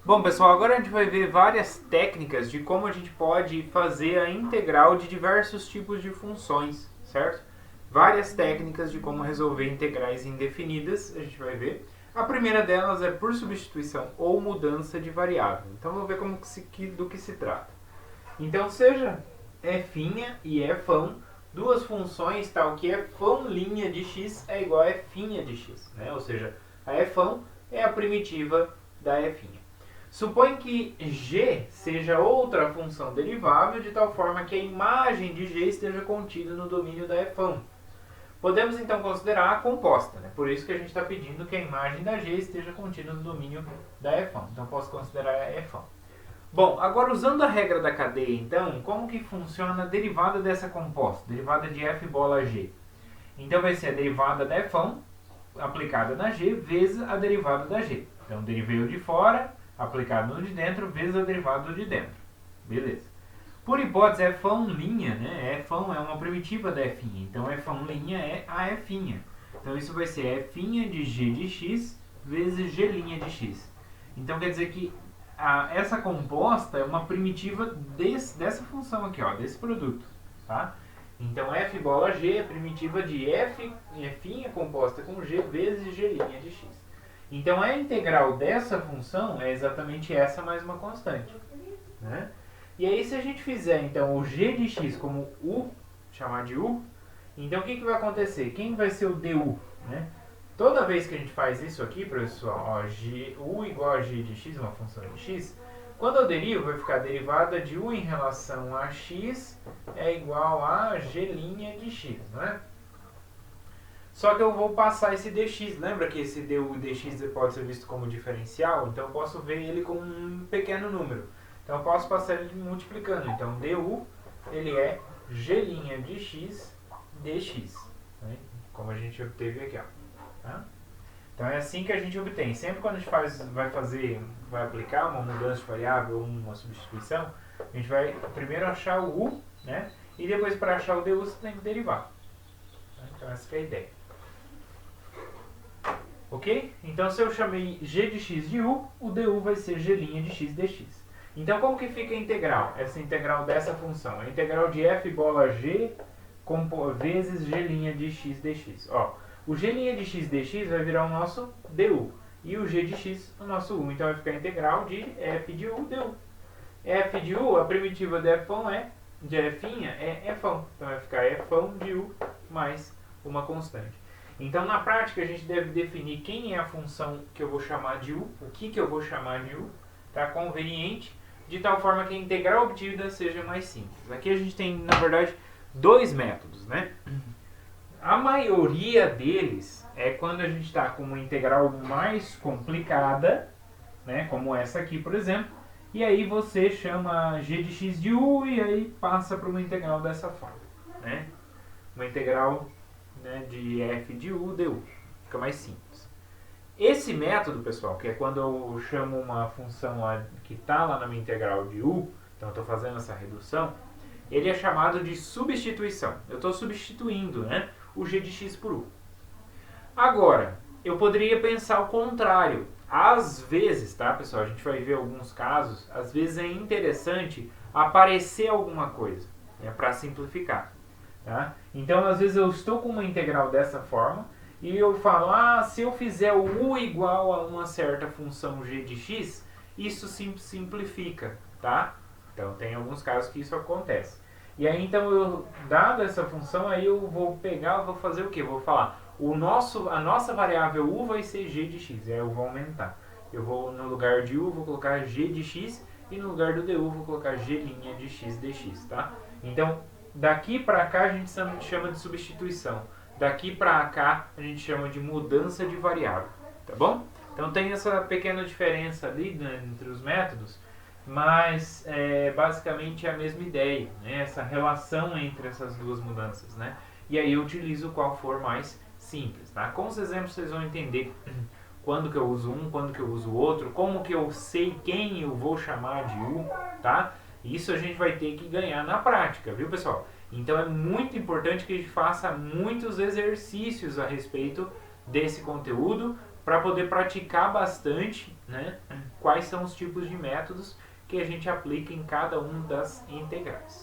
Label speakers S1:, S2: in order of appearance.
S1: Bom, pessoal, agora a gente vai ver várias técnicas de como a gente pode fazer a integral de diversos tipos de funções, certo? Várias técnicas de como resolver integrais indefinidas, a gente vai ver. A primeira delas é por substituição ou mudança de variável. Então vamos ver do que se trata. Então seja f' e f'ão, duas funções tal que f'ão' de x é igual a f' de x, né? Ou seja, a f'ão é a primitiva da f'. Supõe que g seja outra função derivável de tal forma que a imagem de g esteja contida no domínio da f'ão. Podemos então considerar a composta, né? Por isso que a gente está pedindo que a imagem da g esteja contida no domínio da f'ão. Então posso considerar a f'ão. Bom, agora usando a regra da cadeia, então, como que funciona a derivada dessa composta? Derivada de f bola g. Então vai ser a derivada da f'ão aplicada na g vezes a derivada da g. Então derivei o de fora, aplicado no de dentro, vezes a derivada do de dentro. Beleza. Por hipótese, f'ão', né? F'ão é uma primitiva da f'. Então f'ão' é a f'. Então isso vai ser f' de g de x vezes g' de x. Então quer dizer que essa composta é uma primitiva dessa função aqui, ó, desse produto. Tá? Então f bola g é primitiva de f' composta com g vezes g' de x. Então a integral dessa função é exatamente essa mais uma constante. Né? E aí se a gente fizer então o g de x como u, chamar de u, então o que vai acontecer? Quem vai ser o du? Né? Toda vez que a gente faz isso aqui, pessoal, ó, u igual a g de x, uma função de x, quando eu derivo, vai ficar a derivada de u em relação a x é igual a g' de x, né? Só que eu vou passar esse dx, lembra que esse du e dx pode ser visto como diferencial? Então eu posso ver ele como um pequeno número. Então eu posso passar ele multiplicando. Então du, ele é g' de x dx, né? Como a gente obteve aqui, ó. Tá? Então é assim que a gente obtém. Sempre quando a gente vai aplicar uma mudança de variável ou uma substituição, a gente vai primeiro achar o u, né? E depois para achar o du você tem que derivar. Então essa que é a ideia. Ok? Então se eu chamei g de x de u, o du vai ser g' de x dx. Então como que fica a integral? Essa integral dessa função. A integral de f bola g vezes g' de x dx. Ó, o g' de x dx vai virar o nosso du. E o g de x o nosso u. Então vai ficar a integral de f de u du. F de u, a primitiva de f'ão de f' é f'ão. Então vai ficar f'ão de u mais uma constante. Então na prática a gente deve definir quem é a função que eu vou chamar de u, o que eu vou chamar de u, tá? Conveniente, de tal forma que a integral obtida seja mais simples. Aqui a gente tem, na verdade, dois métodos, né? A maioria deles é quando a gente está com uma integral mais complicada, né? Como essa aqui, por exemplo, e aí você chama g de x de u e aí passa para uma integral dessa forma, né? Uma integral, né, de f de u du. Fica mais simples. Esse método, pessoal, que é quando eu chamo uma função lá, que está lá na minha integral de u, então eu estou fazendo essa redução, ele é chamado de substituição. Eu estou substituindo, né, o g de x por u. Agora, eu poderia pensar o contrário. Às vezes, tá, pessoal, a gente vai ver alguns casos, às vezes é interessante aparecer alguma coisa, né, para simplificar. Tá? Então, às vezes eu estou com uma integral dessa forma e eu falo, se eu fizer o u igual a uma certa função g de x, isso simplifica, tá? Então, tem alguns casos que isso acontece. E aí, então, dada essa função, aí eu vou fazer o quê? Vou falar, a nossa variável u vai ser g de x, aí eu vou aumentar. Eu vou, no lugar de u, vou colocar g de x e no lugar do du, vou colocar g' de x dx, tá? Então, daqui para cá a gente chama de substituição. Daqui para cá a gente chama de mudança de variável. Tá bom? Então tem essa pequena diferença ali, né, entre os métodos, mas basicamente é a mesma ideia, né? Essa relação entre essas duas mudanças. Né? E aí eu utilizo qual for mais simples. Tá? Com os exemplos vocês vão entender quando que eu uso um, quando que eu uso o outro, como que eu sei quem eu vou chamar de u, tá? Isso a gente vai ter que ganhar na prática, viu, pessoal? Então é muito importante que a gente faça muitos exercícios a respeito desse conteúdo para poder praticar bastante, né, quais são os tipos de métodos que a gente aplica em cada uma das integrais.